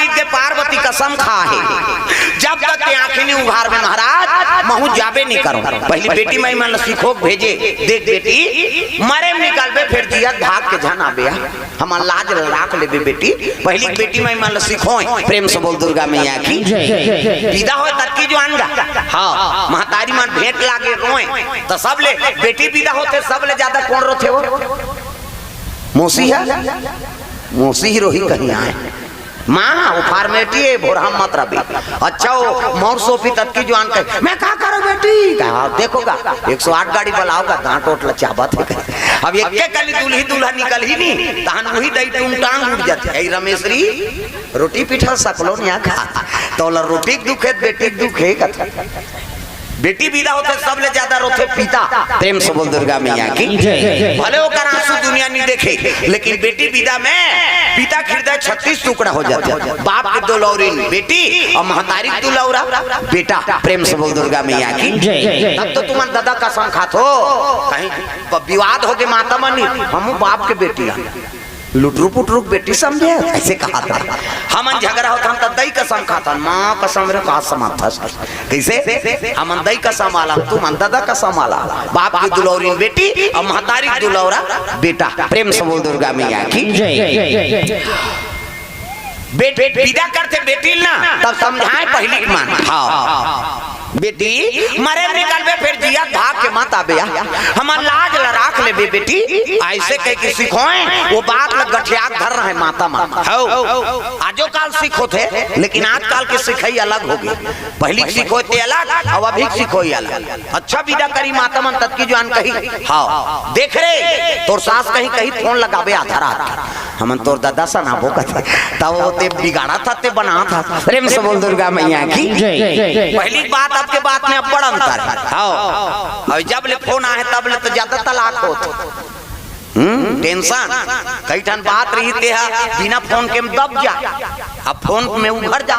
जी के पार्वती कसम खा है जब तक आंखें नहीं उघार में महाराज महू जाबे नहीं करो। पहली बेटी मैं मन सीखो भेजे देख बेटी मरे निकल बे फिर दिया भाग के जाना बे हम लाज राख ले बेटी। पहली बेटी मैं मन सीखो प्रेम से बोल दुर्गा मैया की विदा हो तक की जो आनगा। हाँ महतारी मन भेंट लागे रोए तो सब ले बेटी विदा होते सब ले ज्यादा कौन रोते हो मौसी है मौसी ही रोही कहीं आए माँ वो फार्मेटी है भोरहम मत रबी। अच्छा वो मोर सोफी तक की जो आन मैं क्या करो बेटी कहा देखोगा 108 गाड़ी बुलाओगा गांठ ओट लचाबत है। अब एक के कली दूल्ही दूल्हा निकल ही नहीं तहन वही दई तुम टांग उठ जाते है रमेशरी रोटी पिठा सकलो नहीं खा तो रोटी दुखे बेटी दुखे कथा बेटी विदा होते सब ले ज्यादा रोते पिता। प्रेम से बोल दुर्गा मैया की भले होकर आंसू दुनिया नहीं देखे लेकिन बेटी विदा में पिता हृदय 36 टुकड़ा हो जाता है। बाप के 2 लौरी बेटी और महतारी 2 लौरा बेटा। प्रेम से बोल दुर्गा मैया की तब तो तुम दादा कसम खात हो कहीं विवाद हो गए माता मनी हम बाप के बेटी लुटरू पुटरू बेटी समझे ऐसे कहा था हम झगड़ा होता हम दई कसम खाता माँ कसम रे कहा समाता कैसे हम दई कसम आला तू मन दादा कसम आला बाप की दुलौरी बेटी और महतारी दुलौरा बेटा। प्रेम से बोल दुर्गा मैया की बेटे विदा करते बेटी ना तब समझाए पहली मान हाँ बेटी मरे निकलबे फिर जिया भाग के मत आबे हम लाज राख ले बेटी ऐसे कह के सिखोए वो बात लग गठिया धर रहे माता मान आजो काल सीखो थे लेकिन आजकल के सिखाई अलग हो गई। पहली सीखो थे अलग और अभी सीखोई अलग। अच्छा विदा करी माता मन तक की जान कही हाँ देख रे तोर सास कहीं कहीं फोन लगाबे आधा रात हम तोर दादा सा ना बोका था तब वो ते बिगाड़ा था ते बना था। प्रेम से बोल दुर्गा मैया की पहली बात आपके बात में अब बड़ा अंतर है। हाँ जब ले फोन आए तब ले तो ज्यादा तलाक होते टेंशन कई ठन बात रही थे बिना फोन के दब जा अब फोन में उभर जा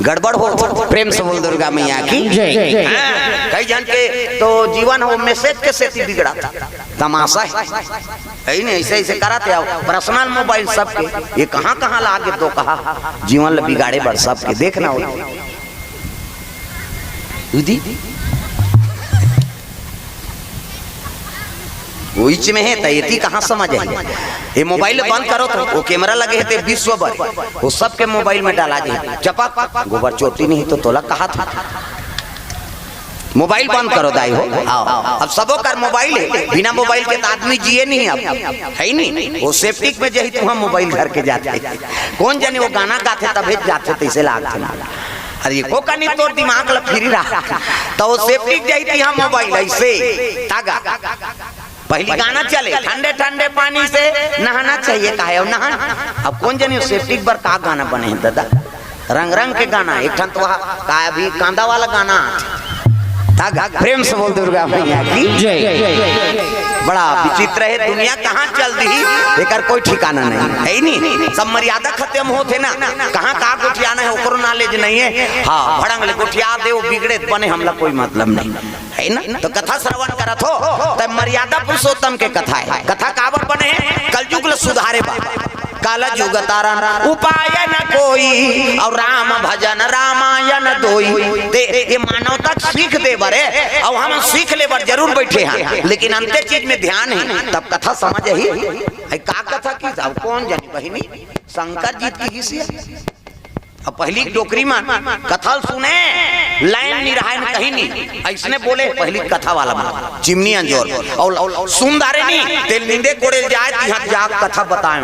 गड़बड़ हो। प्रेम से बोल दुर्गा मैया की कई जन के तो जीवन हो मैसेज के से बिगड़ा था तमाशा है नहीं ऐसे ऐसे कराते आओ पर्सनल मोबाइल सबके ये कहाँ कहाँ लागे तो कहा जीवन ल बिगाड़े बढ़ सबके देखना हो बीच में है तयती कहाँ समझ है ये मोबाइल बंद करो तो वो कैमरा लगे है विश्व भर वो सबके मोबाइल में डाला जाए चपक गोबर चोटी नहीं तो तोला कहा था मोबाइल बंद करो दाई हो अब सबो कर मोबाइल है बिना मोबाइल के तो आदमी जिए नहीं अब है नहीं वो सेफ्टी में जही तुम मोबाइल घर के जाते कौन जाने वो गाना गाते तब जाते तैसे लागते अरे को कनी तोर दिमाग ल फिरी रहा तो वो सेफ्टी जाई थी हम मोबाइल ऐसे तागा पहली गाना चले ठंडे ठंडे पानी से नहाना चाहिए काहे नहा अब कौन जाने सेफ्टी पर का गाना बने हैं दादा रंग रंग के गाना एक ठन तो का अभी कांदा वाला गाना तागा। प्रेम से बोल दुर्गा मैया की बड़ा विचित्र है दुनिया कहाँ चल दी लेकर कोई ठिकाना नहीं है नहीं सब मर्यादा खत्म होते ना कहाँ का गोठियाना है ओकरो नॉलेज नहीं है। हाँ भड़ंग ले गोठिया दे वो बिगड़े बने हमला कोई मतलब नहीं है ना तो कथा श्रवण करत हो तब मर्यादा पुरुषोत्तम के कथा है कथा काबर बने कलयुग सुधारे काल युग तारण उपाय न कोई और राम भजन रामायण दोई दे ये मानव तक सीख दे बरे और हम सीख ले बर जरूर बैठे हैं लेकिन अंते चीज में ध्यान है तब कथा समझ ही का कथा की अब कौन जानी बहिनी शंकर जी की किसी अब पहली डोकरी में कथा सुने लाइन नहीं रहा कहीं नहीं ऐसने बोले पहली कथा वाला में चिमनी अंजोर और सुंदरे नहीं तेल नींदे कोड़े जाए यहाँ जाग कथा बताए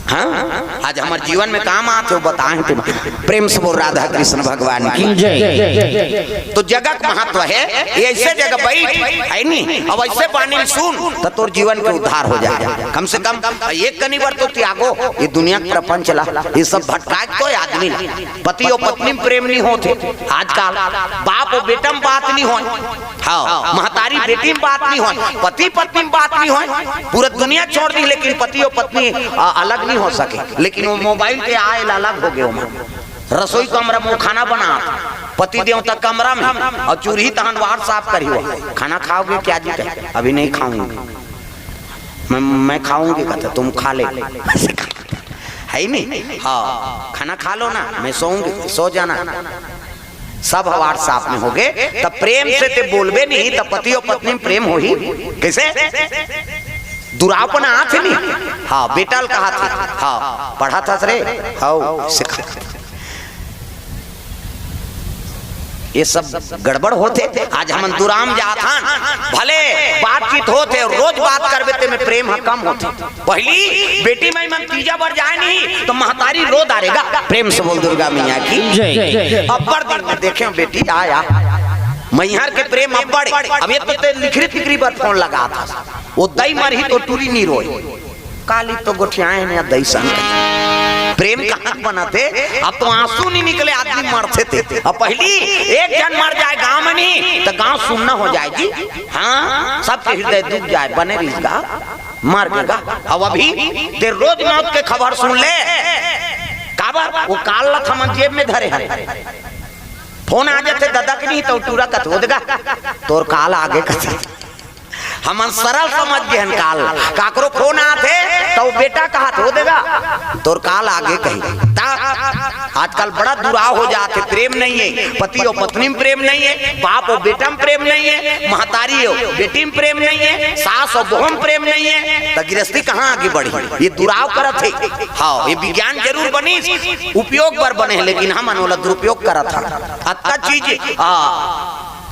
हाँ आज हमारे जीवन में काम आते हो बताएं तुम। प्रेम से बोल राधा कृष्ण भगवान की तो जगह का महत्व है ऐसे जगह बैठ है नहीं अब ऐसे पानी सुन तो तोर जीवन के उद्धार हो जाएगा कम से कम एक कनी बार तो त्यागो ये दुनिया का प्रपंच ला ये सब भटका तो आदमी पति और पत्नी प्रेम नहीं होते आजकल बाप और बेटा में बात नहीं हो हाँ महतारी बेटी में बात नहीं हो पति पत्नी में बात नहीं हो पूरा दुनिया छोड़ दी लेकिन पति और पत्नी अलग नहीं हो सके लेकिन वो मोबाइल के आए अलग हो गए रसोई कमरा में खाना बना पति देव तक कमरा में और चूल्ही तहन बाहर साफ करी हो खाना खाओगे क्या जी अभी नहीं खाऊंगी मैं खाऊंगी कहते तुम खा ले है नहीं। हाँ खाना खा लो ना, मैं सोऊंगी, सो जाना, सब व्हाट्सएप में हो गए। तब प्रेम से ते बोलबे नहीं, तब पति और पत्नी में प्रेम हो ही कैसे? दुरापना आथे नहीं। हाँ बेटल कहा था, हाँ पढ़ा था रे, हाँ सिखा। ये सब गड़बड़ होते। आज हम दुराम जाथान भले बातचीत होते और रोज बात करबे ते में प्रेम कम होते। पहली बेटी में मन तीजा बार जाए नहीं तो महतारी रो डालेगा। प्रेम से बोल दुर्गा मैया की। अब्बर दिन में देखे बेटी आया मैहर के प्रेम अब्बड़। अब ये तो लिखरी फिक्री पर फोन लगा था, वो दई मर ही तो टूरी नहीं रोई, काली तो गोठियाए ने दई सन। प्रेम कहाँ बनाते? अब तो आंसू नहीं निकले, आदमी मरते थे। अब पहली एक जन मर जाए गांव में नहीं तो गांव सुनना हो जाए जी। हाँ सबके हृदय दुख जाए, बने रहीगा मर गएगा। अब अभी देर रोज मौत के खबर सुन ले, काबर वो काल थमन जेब में धरे हैं। फोन आ जाते दादा के नहीं तो टूरा कथ हो देगा, तोर काल आगे कथे। हम सरल समझ गए काल, काकरो फोन आते तो बेटा कहा हो देगा, तोर काल आगे कही। आजकल बड़ा दुराव हो जाते, प्रेम नहीं है, पति और पत्नी में प्रेम नहीं है, बाप और बेटा में प्रेम नहीं है, महतारी और बेटी में प्रेम नहीं है, सास और बहू में प्रेम नहीं है, तो गृहस्थी कहाँ आगे बढ़ी? ये दुराव करत है। हाँ ये विज्ञान जरूर बनी, उपयोग पर बने, लेकिन हम अनोला दुरुपयोग करत है। अच्छा चीज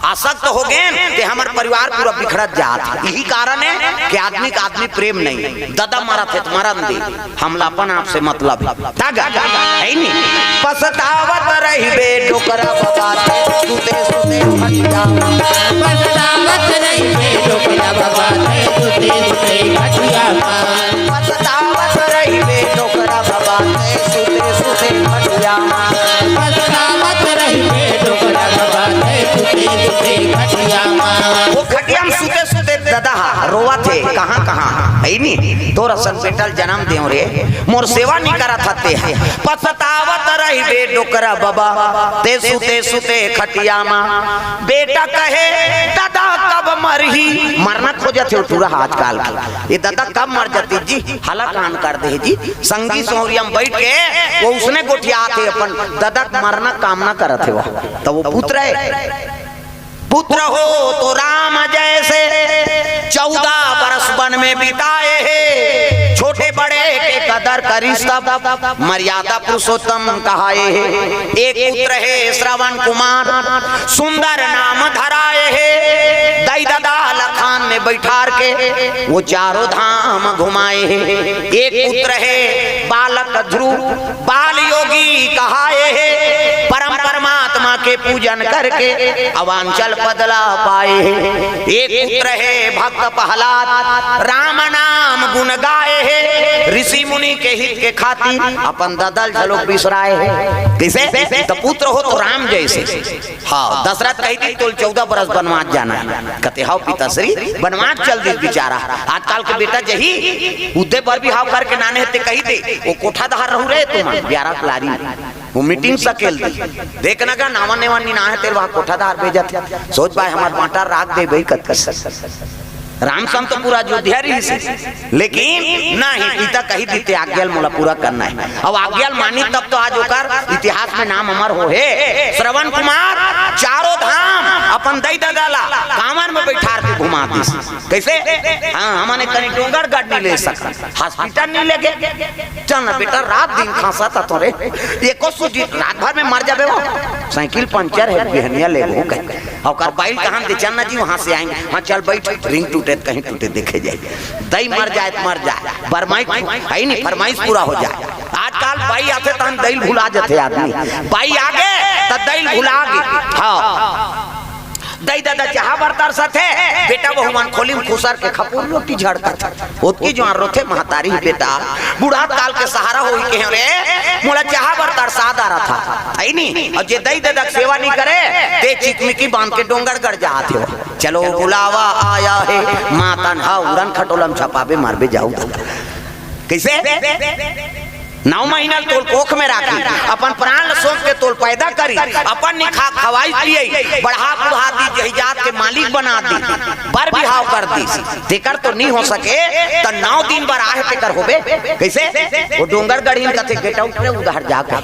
आसक्त हो गए कि हमारे परिवार पूरा बिखरत जात। यही कारण है कि आदमी का आदमी प्रेम नहीं। दादा मारा थे तुम्हारा दे, हमला अपन आपसे मतलब है नहीं। पछतावत रहिबे डोकरा बबाते सुते सुते खटिया, पछतावत रहिबे डोकरा बबाते सुते सुते खटिया, पछतावत रहिबे डोकरा बबाते सुते सुते खटिया, पछतावत रहिबे डोकरा बबाते सुते सुते खटिया। वो खटिया में सुते सुते दादा रोवा थे, कहाँ कहाँ है नहीं। तो रसन बेटल जन्म दे रे, मोर सेवा नहीं करा थते है, पछतावत रहिबे डोकरा बाबा ते सुते सुते खटिया मा। बेटा कहे दादा कब मरही, मरना खोजत है पूरा आजकल की। ये दादा कब मर जाती जी, हाला कान कर दे जी। संगी सोहरिया में बैठ के वो उसने गोठिया थे अपन दादा मरना कामना करत है। वो तो वो पुत्र है, पुत्र हो तो राम जैसे 14 बरस वन में बिताए हैं, छोटे बड़े के कदर करी सब मर्यादा पुरुषोत्तम कहाए हैं। एक पुत्र है श्रवण कुमार, सुंदर नाम धराए है, दई दादा लखान में बैठार के वो चारों धाम घुमाए हैं। एक पुत्र है बालक ध्रुव, बाल योगी कहाए है, परम परमात्मा के पूजन करके अवांचल बदला पाए। एक पुत्र है भक्त प्रहलाद, राम नाम गुण गाए है, ऋषि मुनि के हित के खातिर अपन ददल झलोक बिसराए है। कैसे? तो पुत्र हो तो राम जैसे। हाँ दशरथ कही थी तो 14 बरस बनवास जाना है, कहते हाउ पिताश्री बनवास चल दी बेचारा। आजकल के बेटा जही उदय पर भी हाव करके नाने ते कही थे वो कोठा दहार रहू रहे तुम 11 क्लारी वो मीटिंग सकेल दी देखना का नावा नेवा ना है तेरे वहां कोठादार भेजत सोच पाए हमार बांटा राख दे भाई कत राम सम तो पूरा अयोध्या रही से, लेकिन नहीं पिता कही दीते आज्ञाल मोला पूरा करना है। अब आज्ञाल मानी तब तो आज होकर इतिहास में नाम अमर हो है। श्रवण कुमार चारों धाम अपन दई दादाला कामन में बैठार के घुमा दी। कैसे? हाँ हमने कहीं डोंगर गाड़ी ले सकता, हॉस्पिटल नहीं लेके चल ना बेटा, रात दिन खांसा था तोरे एको सूजी रात भर में मर जाबे। वो साइकिल पंचर है बिहनिया ले वो कहीं और बाइल कहां दे चलना जी वहां से आएंगे। हाँ चल बैठ, रिंग टूटे कहीं टूटे देखे जाए, दही मर जाए तो मर जाए, फरमाइश है नहीं फरमाइश पूरा हो जाए। आजकल बाई आते तो हम दही भुला जाते आदमी, बाई आगे तो दही भुला गए। हाँ दई दादा चाह बरतर सथे बेटा बहुमान खोली में खुसर के खपूर रोटी झड़ता था ओतकी जो रोथे महतारी बेटा बूढ़ा काल के सहारा होई के रे मोला चाह बरतर साद आ रहा था आई नहीं। और जे दई दादा सेवा नहीं करे ते चिकमिकी बांध के डोंगर गड़ जाते हो। चलो बुलावा आया है मातन हा उड़न खटोलम छपाबे मारबे जाऊ। कैसे 9 महीना तोल कोख में राखी, अपन प्राण सोच के तोल पैदा करी, अपन निखा खवाई पिए, बढ़ा बुढ़ा दी, जहिजात के मालिक बना दी, बर बिहाव कर दी। तेकर तो नहीं हो सके तो 9 दिन बार आहे तेकर होबे कैसे? वो डोंगर गढ़ीन कथे गेटा ऊपर उधर जा के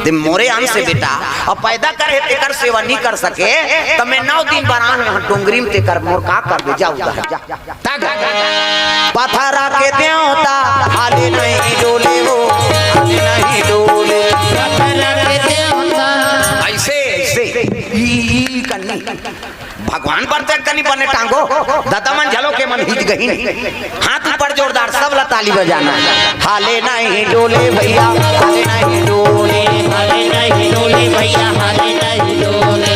ते मोरे आन से बेटा अब पैदा करे तेकर सेवा नहीं कर सके तो मैं 9 दिन बार आन में डोंगरी में तेकर मोर का कर दे जा उधर जा। पथरा के देवता हाले नहीं डोले हो, हाले नहीं डोले, पथरा के देवता ऐसे ऐसे ई कन्नी भगवान पर तक कनी बने टांगो दादा मन झलो के मन हिट गई हाथ ऊपर जोरदार सब ला ताली बजाना। हाले नहीं डोले भैया, हाले नहीं डोले, हाले नहीं डोले भैया, हाले नहीं डोले।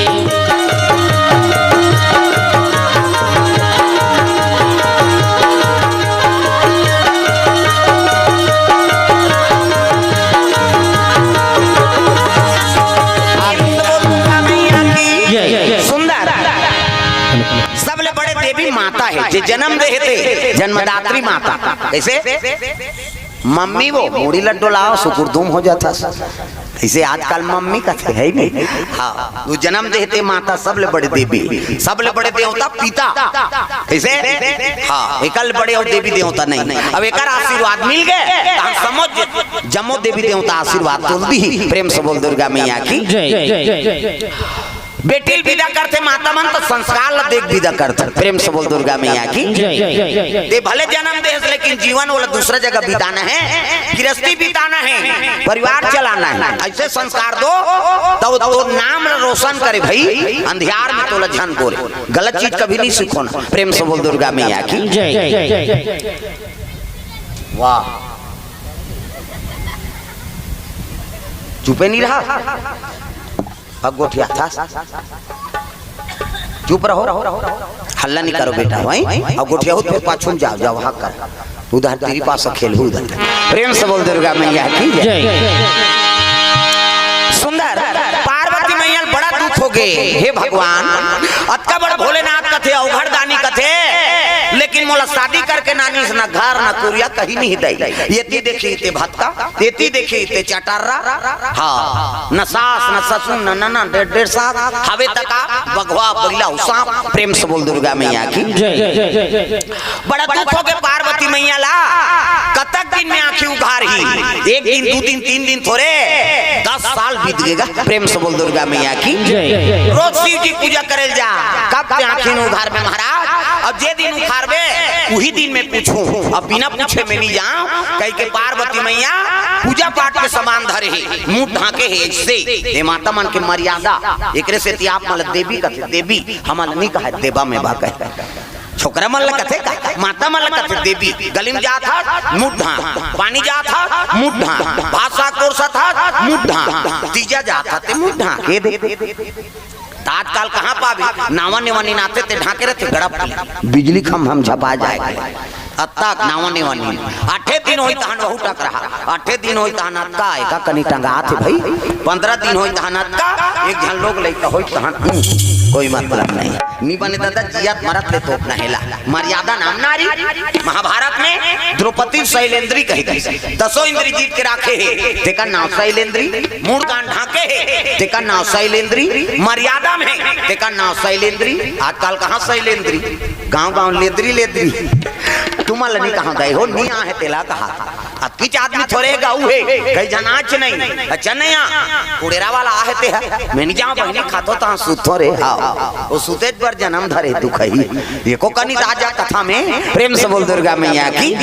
सबले बड़े देवी माता है जो जन्म देते जन्मदात्री माता। कैसे? मम्मी वो मूड़ी लड्डू लाओ सुकुरदुम हो जाता, इसे आजकल मम्मी कहते है नहीं। हाँ वो जन्म देते माता सबले बड़े देवी, सबले बड़े देवता पिता। कैसे? हाँ एकल बड़े और देवी देवता नहीं। अब एक आशीर्वाद मिल गए हम समझ जमो देवी देवता आशीर्वाद तो भी। प्रेम से बोल दुर्गा मैया की। बेटी विदा करते माता मन तो संस्कार ला देख विदा करते। प्रेम से बोल दुर्गा मैया की। दे भले जन्म दे लेकिन जीवन वाला दूसरा जगह बिताना है, गृहस्थी बिताना है, परिवार चलाना है, ऐसे संस्कार दो तो नाम रोशन करे भाई। अंधियार में तो लझन बोले, गलत चीज कभी नहीं सीखो ना। प्रेम से बोल दुर्गा मैया की। वाह चुपे नहीं रहा गोठिया था, चुप रहो, हल्ला नहीं करो बेटा भाई। अब गोठिया हो तो पाछू जाओ जाओ वहां कर उधर तेरी पास खेल उधर। प्रेम से बोल दुर्गा मैया की जय। सुंदर पार्वती मैया बड़ा दुख हो गए, हे भगवान अतका बड़ भोलेनाथ कथे अवघड़ दानी कथे लेकिन मोला शादी करके नानी से ना घर ना कुरिया कहीं नहीं दई। येती देखी ते भत्ता, येती देखी ते चटारा, हाँ न सास न ससुर न नना डेढ़ सास हवे तका बगवा बगला सांप। प्रेम से बोल दुर्गा मैया की। बड़ा दुख हो गए पार्वती मैया ला। कतक दिन में आंखें उघार ही, 1 दिन 2 दिन 3 दिन थोड़े 10 साल बीत गएगा। प्रेम से बोल दुर्गा मैया की। रोज शिव जी पूजा करे जा, कब ते आंखें उघार में महाराज? अब जे दिन उखारबे वही दिन में पूछूं, अब बिना पूछे में नहीं जाऊं। कहीं के पार्वती मैया पूजा पाठ के समान धरे है, मुंह ढाके है इससे। ये माता मन के मर्यादा एकरे से ती आप मतलब देवी कथे, देवी हमल नहीं कहे देवा में बा कहे। छोकरा मन ल कथे का माता मन ल कथे देवी। गली में जात हा मुंह ढा, पानी जात हा मुंह ढा, भाषा कोर्सा था मुंह ढा, तीजा जात हा ते मुंह ढा के दे। तात्काल कहाँ पावे नावा नेवानी नाते ते ढाके रहते गड़प बिजली खम हम झपा जाएगा। अत्ता नावा नेवानी 8 दिन होई तहन बहु टक रहा, 8 दिन होई तहन अत्ता एका कनी टंगा थे भाई, 15 दिन होई तहन अत्ता एक जन लोग लइका होई तहन कोई मतलब नहीं बने दादा जियात मरत ले तो अपना हेला। मर्यादा नाम नारी महाभारत में द्रौपदी शैलेंद्री कही गई। 10 इंद्री जीत के राखे है तेका नाम शैलेंद्री, मूड कान ढाके है तेका नाम शैलेंद्री, मर्यादा में तेका नाम शैलेंद्री। आजकल कहाँ शैलेंद्री, गांव लेद्री लेद्री तुम्हारा नहीं कहाँ गए हो नहीं आहे तेला कहा। अब किच आदमी थोड़े गाऊ है कहीं जनाच नहीं। अच्छा नहीं कुड़ेरा वाला आहे ते है मैं नहीं जाऊँ बहने खातो तो सुतो रे। हाँ वो सुते पर जन्म धरे दुख ही ये को कनी राजा कथा में। प्रेम से बोल दुर्गा मैया की।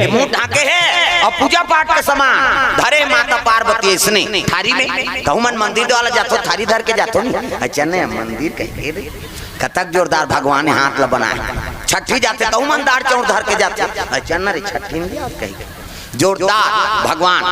मुंह ढाके है और पूजा पाठ के समान धरे माता पार्वती इसने थारी में। कहूँ मन मंदिर वाला जातो थारी धर के जातो नहीं। अच्छा नहीं मंदिर कहीं कतक जोरदार भगवान ने हाथ ला बनाए। छठी जाते कहूँ मंदार चौड़ धर के जाते। अच्छा न रे छठी कहीं जोरदार भगवान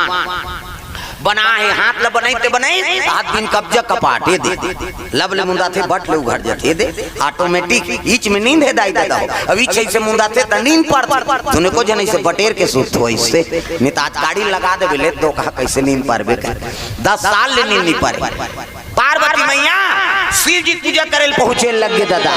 बना है हाथ ला बनाते बनाई हाथ दिन कब्जा कपाटे दे लब ले मुंदा थे बट ले उघड़ जाते दे ऑटोमेटिक ईच में नींद है दाई देता हो। अब ईच से मुंदा थे त नींद पड़ता तूने को जन से बटेर के सुत हो इससे नहीं तो आज गाड़ी लगा दे ले दो कहा कैसे नींद पारबे कर 10 साल ले नींद नहीं पारे। पार्वती मैया शिव जी पूजा करे पहुंचे लग गए दादा।